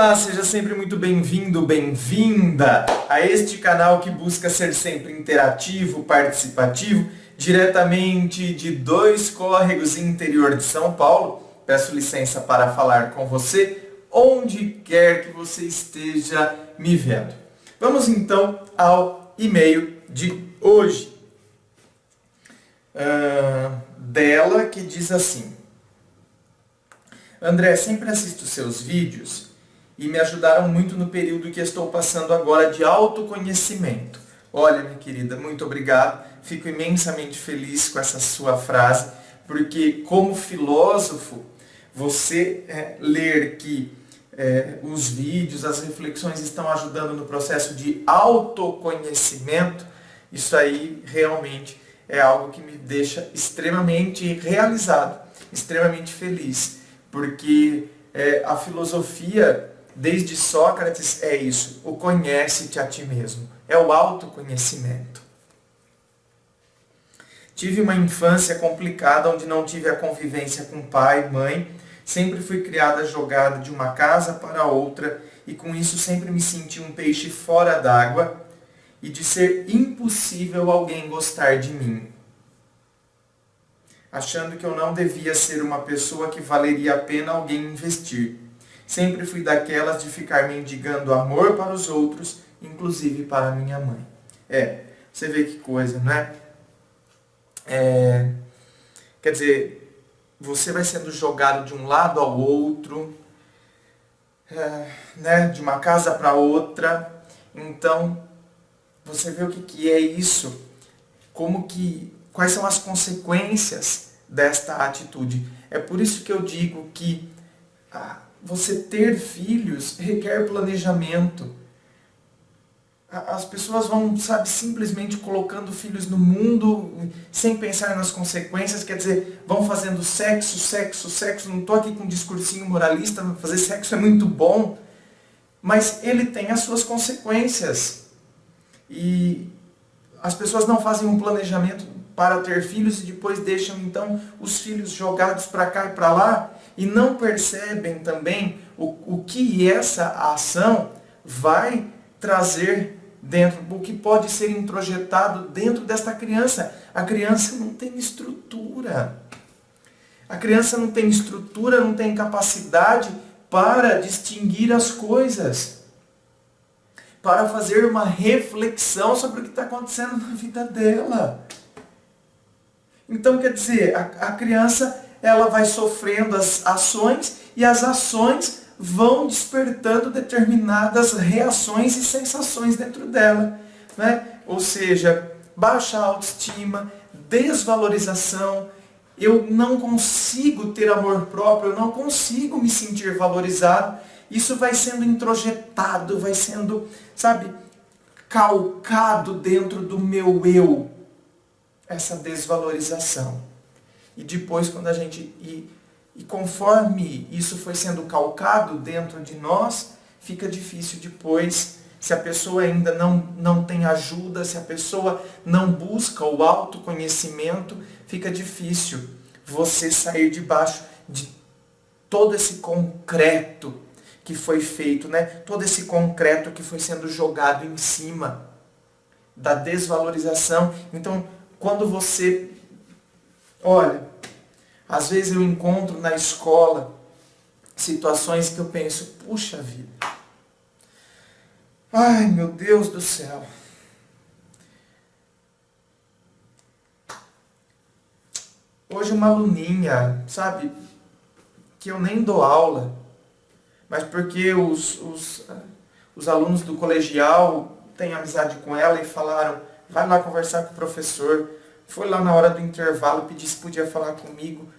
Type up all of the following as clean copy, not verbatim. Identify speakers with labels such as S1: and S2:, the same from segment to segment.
S1: Olá, seja sempre muito bem-vindo, bem-vinda a este canal que busca ser sempre interativo, participativo, diretamente de Dois Córregos, interior de São Paulo. Peço licença para falar com você, onde quer que você esteja me vendo. Vamos então ao e-mail de hoje. Dela, que diz assim: André, sempre assisto seus vídeos e me ajudaram muito no período que estou passando agora de autoconhecimento. Olha, minha querida, muito obrigado. Fico imensamente feliz com essa sua frase, porque como filósofo, você ler que os vídeos, as reflexões estão ajudando no processo de autoconhecimento, isso aí realmente é algo que me deixa extremamente realizado, extremamente feliz. Porque a filosofia, desde Sócrates, é isso, o conhece-te a ti mesmo, é o autoconhecimento. Tive uma infância complicada, onde não tive a convivência com pai, mãe, sempre fui criada jogada de uma casa para outra, e com isso sempre me senti um peixe fora d'água, e de ser impossível alguém gostar de mim, achando que eu não devia ser uma pessoa que valeria a pena alguém investir. Sempre fui daquelas de ficar mendigando amor para os outros, inclusive para minha mãe. Você vê que coisa, né? Quer dizer, você vai sendo jogado de um lado ao outro, de uma casa para outra. Então, você vê o que é isso, quais são as consequências desta atitude. É por isso que eu digo que você ter filhos requer planejamento. As pessoas vão, simplesmente colocando filhos no mundo sem pensar nas consequências, quer dizer, vão fazendo sexo. Não estou aqui com um discursinho moralista, fazer sexo é muito bom, mas ele tem as suas consequências. E as pessoas não fazem um planejamento para ter filhos e depois deixam então os filhos jogados para cá e para lá e não percebem também o que essa ação vai trazer dentro, o que pode ser introjetado dentro desta criança. A criança não tem estrutura. A criança não tem estrutura, não tem capacidade para distinguir as coisas, para fazer uma reflexão sobre o que está acontecendo na vida dela. Então, quer dizer, a criança ela vai sofrendo as ações e as ações vão despertando determinadas reações e sensações dentro dela, né? Ou seja, baixa autoestima, desvalorização, eu não consigo ter amor próprio, eu não consigo me sentir valorizado. Isso vai sendo introjetado, vai sendo, calcado dentro do meu eu, essa desvalorização. E depois, quando a gente... E conforme isso foi sendo calcado dentro de nós, fica difícil depois, se a pessoa ainda não tem ajuda, se a pessoa não busca o autoconhecimento, fica difícil você sair debaixo de todo esse concreto que foi feito, todo esse concreto que foi sendo jogado em cima da desvalorização. Então, quando você... Olha, às vezes eu encontro na escola situações que eu penso, puxa vida, ai meu Deus do céu. Hoje uma aluninha, que eu nem dou aula, mas porque os alunos do colegial têm amizade com ela e falaram, vai lá conversar com o professor. Foi lá na hora do intervalo, pedi se podia falar comigo.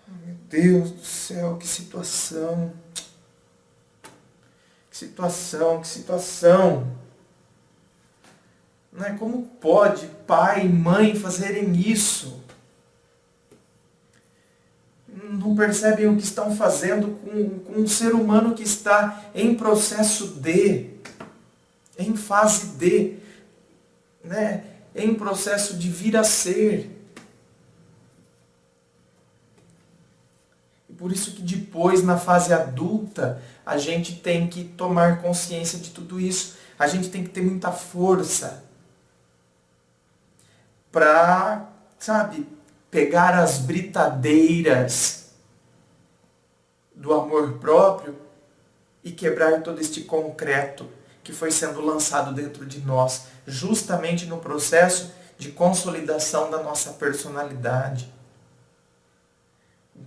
S1: Meu Deus do céu, que situação. Que situação. Como pode pai e mãe fazerem isso? Não percebem o que estão fazendo com um ser humano que está em processo de, em fase de, em processo de vir a ser. por isso que depois, na fase adulta, a gente tem que tomar consciência de tudo isso. A gente tem que ter muita força para, sabe, pegar as britadeiras do amor próprio e quebrar todo este concreto que foi sendo lançado dentro de nós, justamente no processo de consolidação da nossa personalidade.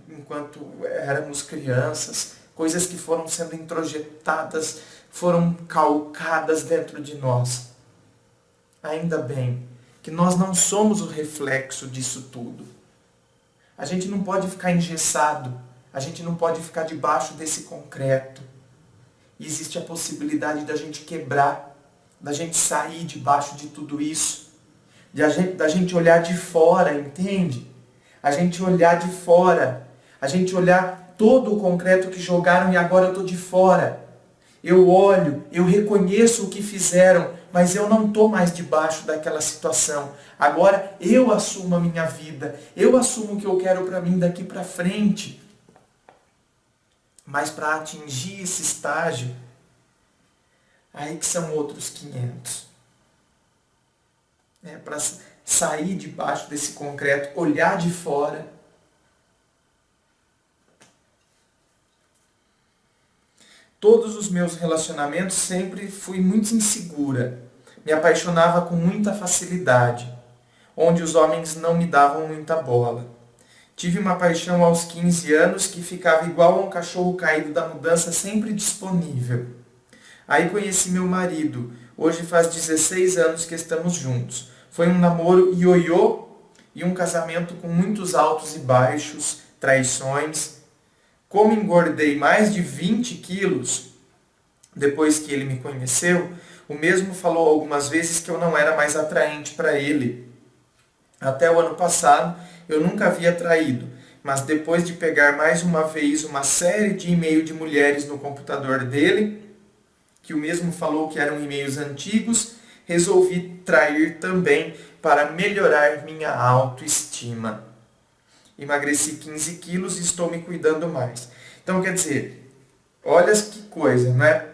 S1: Enquanto éramos crianças, coisas que foram sendo introjetadas, foram calcadas dentro de nós. Ainda bem que nós não somos o reflexo disso tudo. A gente não pode ficar engessado, a gente não pode ficar debaixo desse concreto. E existe a possibilidade da gente quebrar, da gente sair debaixo de tudo isso, da gente olhar de fora, entende? A gente olhar de fora, a gente olhar todo o concreto que jogaram e agora eu estou de fora. Eu olho, eu reconheço o que fizeram, mas eu não estou mais debaixo daquela situação. Agora eu assumo a minha vida, eu assumo o que eu quero para mim daqui para frente. Mas para atingir esse estágio, aí que são outros 500. Para sair debaixo desse concreto, olhar de fora. Todos os meus relacionamentos sempre fui muito insegura. Me apaixonava com muita facilidade, onde os homens não me davam muita bola. Tive uma paixão aos 15 anos que ficava igual a um cachorro caído da mudança, sempre disponível. Aí conheci meu marido. Hoje faz 16 anos que estamos juntos. Foi um namoro ioiô e um casamento com muitos altos e baixos, traições. Como engordei mais de 20 quilos depois que ele me conheceu, o mesmo falou algumas vezes que eu não era mais atraente para ele. Até o ano passado, eu nunca havia traído, mas depois de pegar mais uma vez uma série de e-mails de mulheres no computador dele, que o mesmo falou que eram e-mails antigos, resolvi trair também para melhorar minha autoestima. Emagreci 15 quilos e estou me cuidando mais. Então, quer dizer, olha que coisa, né?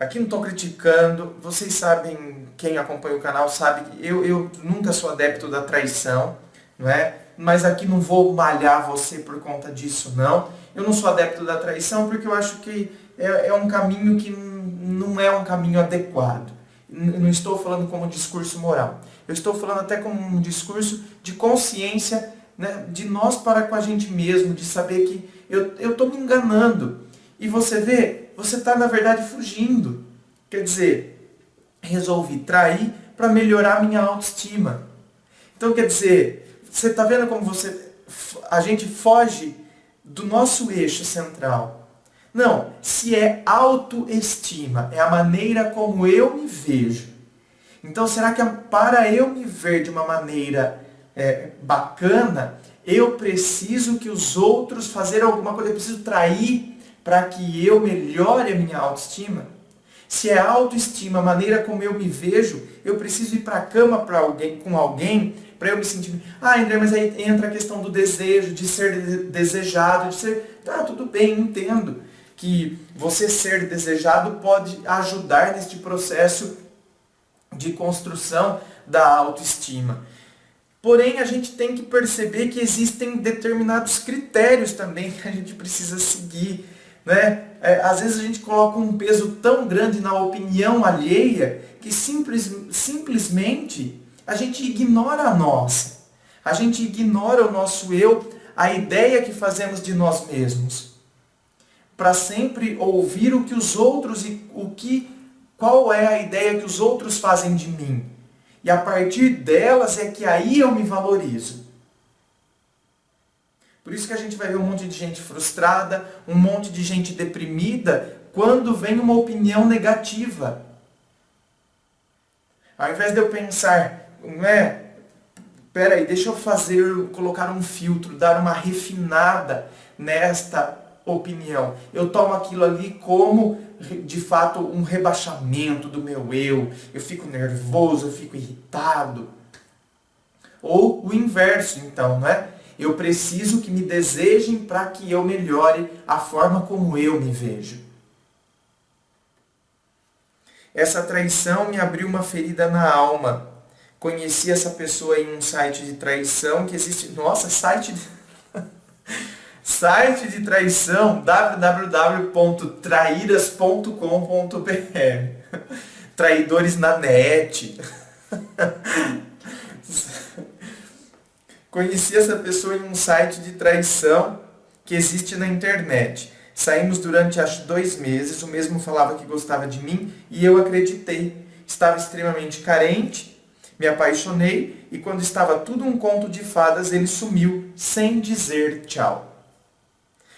S1: Aqui não estou criticando, vocês sabem, quem acompanha o canal sabe que eu nunca sou adepto da traição, não é? Mas aqui não vou malhar você por conta disso, não. Eu não sou adepto da traição porque eu acho que é um caminho que não é um caminho adequado. Não estou falando como discurso moral. Eu estou falando até como um discurso de consciência, né, de nós para com a gente mesmo, de saber que eu estou me enganando. E você vê, você está na verdade fugindo. Quer dizer, resolvi trair para melhorar minha autoestima. Então quer dizer, você está vendo como a gente foge do nosso eixo central. Não, se é autoestima, é a maneira como eu me vejo. Então será que para eu me ver de uma maneira bacana, eu preciso que os outros fazer alguma coisa, eu preciso trair para que eu melhore a minha autoestima? Se é autoestima, a maneira como eu me vejo, eu preciso ir para a cama com alguém para eu me sentir... Ah, André, mas aí entra a questão do desejo, de ser desejado, de ser... Tá, tudo bem, entendo que você ser desejado pode ajudar neste processo de construção da autoestima. Porém, a gente tem que perceber que existem determinados critérios também que a gente precisa seguir, né? Às vezes a gente coloca um peso tão grande na opinião alheia que simplesmente a gente ignora a nossa. A gente ignora o nosso eu, a ideia que fazemos de nós mesmos. Para sempre ouvir o que os outros e qual é a ideia que os outros fazem de mim. E a partir delas é que aí eu me valorizo. Por isso que a gente vai ver um monte de gente frustrada, um monte de gente deprimida, quando vem uma opinião negativa. Ao invés de eu pensar, peraí, deixa eu colocar um filtro, dar uma refinada nesta opinião. Eu tomo aquilo ali como, de fato, um rebaixamento do meu eu fico nervoso, eu fico irritado. Ou o inverso, então, não é? Eu preciso que me desejem para que eu melhore a forma como eu me vejo. Essa traição me abriu uma ferida na alma. Conheci essa pessoa em um site de traição que existe... Nossa, site de traição, www.trairas.com.br. Traidores na net. Conheci essa pessoa em um site de traição que existe na internet. Saímos durante acho 2 meses, o mesmo falava que gostava de mim e eu acreditei. Estava extremamente carente, me apaixonei e quando estava tudo um conto de fadas, ele sumiu sem dizer tchau.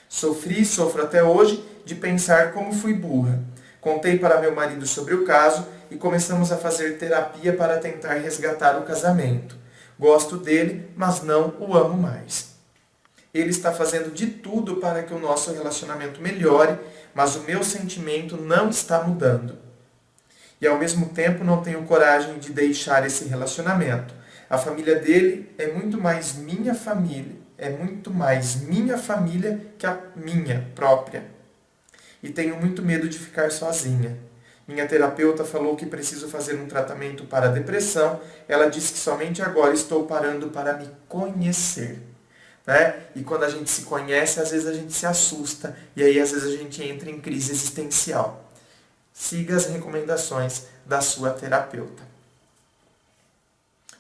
S1: Sofri e sofro até hoje de pensar como fui burra. Contei para meu marido sobre o caso e começamos a fazer terapia para tentar resgatar o casamento. Gosto dele, mas não o amo mais. Ele está fazendo de tudo para que o nosso relacionamento melhore, mas o meu sentimento não está mudando. E ao mesmo tempo não tenho coragem de deixar esse relacionamento. A família dele é muito mais minha família que a minha própria. E tenho muito medo de ficar sozinha. Minha terapeuta falou que preciso fazer um tratamento para a depressão. Ela disse que somente agora estou parando para me conhecer. Né? E quando a gente se conhece, às vezes a gente se assusta. E aí às vezes a gente entra em crise existencial. Siga as recomendações da sua terapeuta.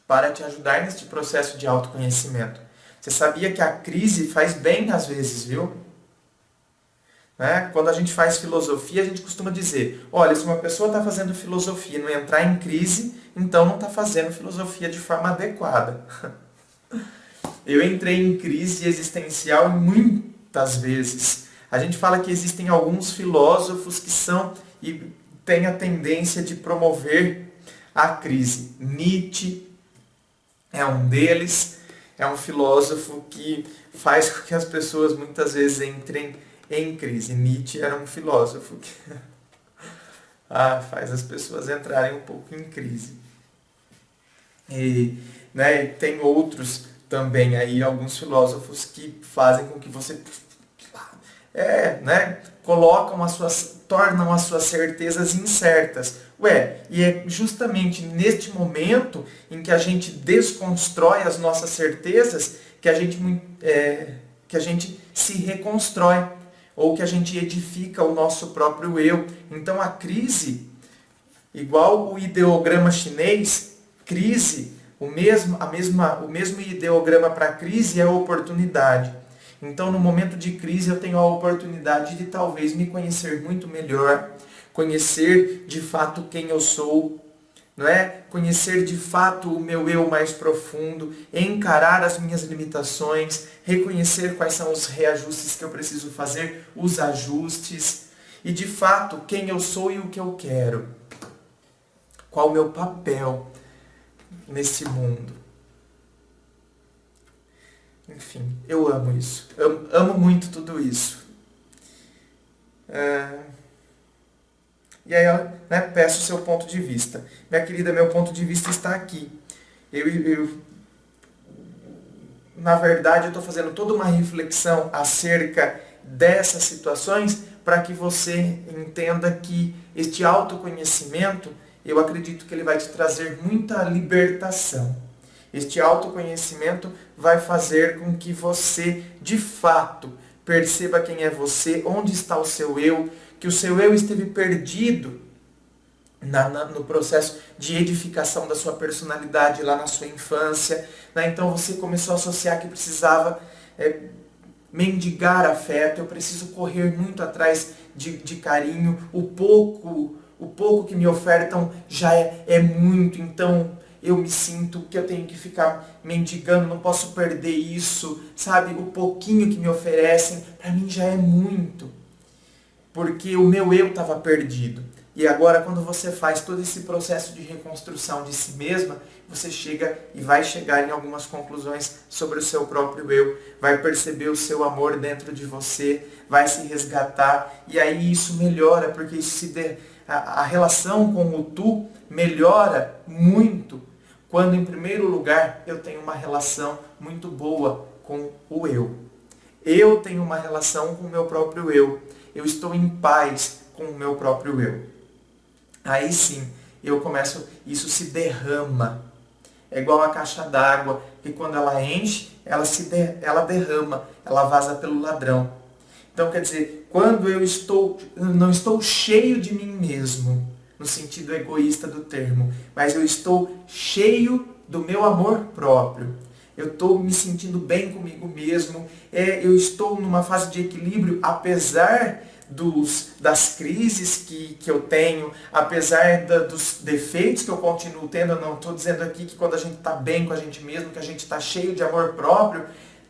S1: Para te ajudar neste processo de autoconhecimento. Você sabia que a crise faz bem às vezes, viu? Né? Quando a gente faz filosofia, a gente costuma dizer, olha, se uma pessoa está fazendo filosofia e não entrar em crise, então não está fazendo filosofia de forma adequada. Eu entrei em crise existencial muitas vezes. A gente fala que existem alguns filósofos que são e têm a tendência de promover a crise. Nietzsche é um deles, é um filósofo que faz com que as pessoas muitas vezes entrem em crise. Nietzsche era um filósofo que faz as pessoas entrarem um pouco em crise. E, né, tem outros também aí, alguns filósofos que fazem com que você tornam as suas certezas incertas. E é justamente neste momento em que a gente desconstrói as nossas certezas que a gente se reconstrói, ou que a gente edifica o nosso próprio eu. Então a crise, igual o ideograma chinês, crise, o mesmo ideograma para crise é oportunidade. Então, no momento de crise, eu tenho a oportunidade de talvez me conhecer muito melhor, conhecer de fato quem eu sou, não é? Conhecer de fato o meu eu mais profundo, encarar as minhas limitações, reconhecer quais são os reajustes que eu preciso fazer, os ajustes, e de fato quem eu sou e o que eu quero. Qual o meu papel nesse mundo. Enfim, eu amo isso. Eu amo muito tudo isso. E aí eu peço o seu ponto de vista. Minha querida, meu ponto de vista está aqui. Na verdade, eu estou fazendo toda uma reflexão acerca dessas situações para que você entenda que este autoconhecimento, eu acredito que ele vai te trazer muita libertação. Este autoconhecimento vai fazer com que você, de fato, perceba quem é você, onde está o seu eu, que o seu eu esteve perdido no processo de edificação da sua personalidade lá na sua infância. Então você começou a associar que precisava mendigar afeto, eu preciso correr muito atrás de carinho, o pouco que me ofertam já é muito, então eu me sinto que eu tenho que ficar mendigando, não posso perder isso, sabe? O pouquinho que me oferecem, para mim já é muito. Porque o meu eu estava perdido. E agora, quando você faz todo esse processo de reconstrução de si mesma, você chega e vai chegar em algumas conclusões sobre o seu próprio eu, vai perceber o seu amor dentro de você, vai se resgatar, e aí isso melhora, porque a relação com o tu melhora muito, quando em primeiro lugar eu tenho uma relação muito boa com o eu. Eu tenho uma relação com o meu próprio eu. Eu estou em paz com o meu próprio eu. Aí sim, isso se derrama. É igual uma caixa d'água, que quando ela enche, ela derrama, ela vaza pelo ladrão. Então, quer dizer, quando eu não estou cheio de mim mesmo, no sentido egoísta do termo, mas eu estou cheio do meu amor próprio. Eu estou me sentindo bem comigo mesmo, eu estou numa fase de equilíbrio, apesar das crises que eu tenho, apesar dos defeitos que eu continuo tendo. Eu não estou dizendo aqui que quando a gente está bem com a gente mesmo, que a gente está cheio de amor próprio,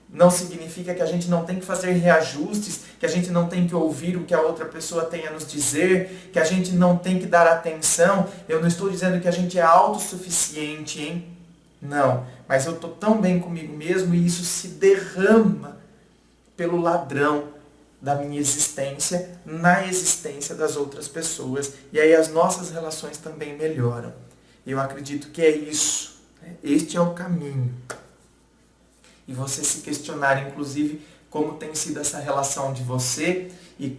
S1: não significa que a gente não tem que fazer reajustes, que a gente não tem que ouvir o que a outra pessoa tem a nos dizer, que a gente não tem que dar atenção. Eu não estou dizendo que a gente é autossuficiente, hein? Não, mas eu estou tão bem comigo mesmo e isso se derrama pelo ladrão da minha existência na existência das outras pessoas. E aí as nossas relações também melhoram. Eu acredito que é isso. Este é o caminho. E você se questionar, inclusive, como tem sido essa relação de você e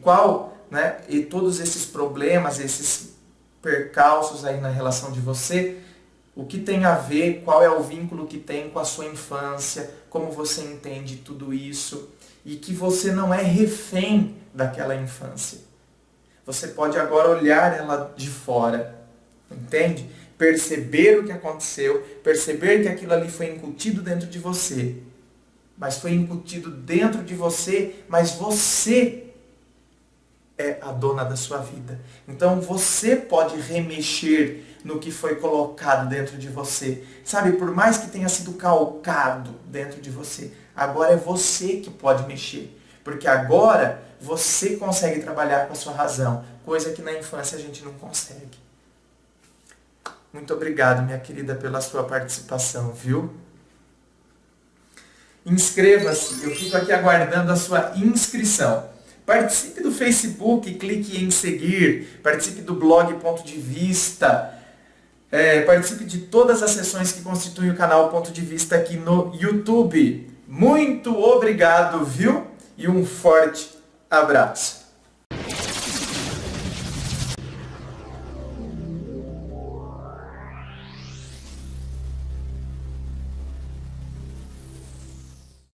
S1: e todos esses problemas, esses percalços aí na relação de você, o que tem a ver, qual é o vínculo que tem com a sua infância, como você entende tudo isso, e que você não é refém daquela infância. Você pode agora olhar ela de fora, entende? Perceber o que aconteceu, perceber que aquilo ali foi incutido dentro de você. Mas foi incutido dentro de você, mas você é a dona da sua vida. Então você pode remexer no que foi colocado dentro de você. Sabe, por mais que tenha sido calcado dentro de você, agora é você que pode mexer. Porque agora você consegue trabalhar com a sua razão, coisa que na infância a gente não consegue. Muito obrigado, minha querida, pela sua participação, viu? Inscreva-se, eu fico aqui aguardando a sua inscrição. Participe do Facebook, clique em seguir, participe do blog Ponto de Vista, participe de todas as sessões que constituem o canal Ponto de Vista aqui no YouTube. Muito obrigado, viu? E um forte abraço.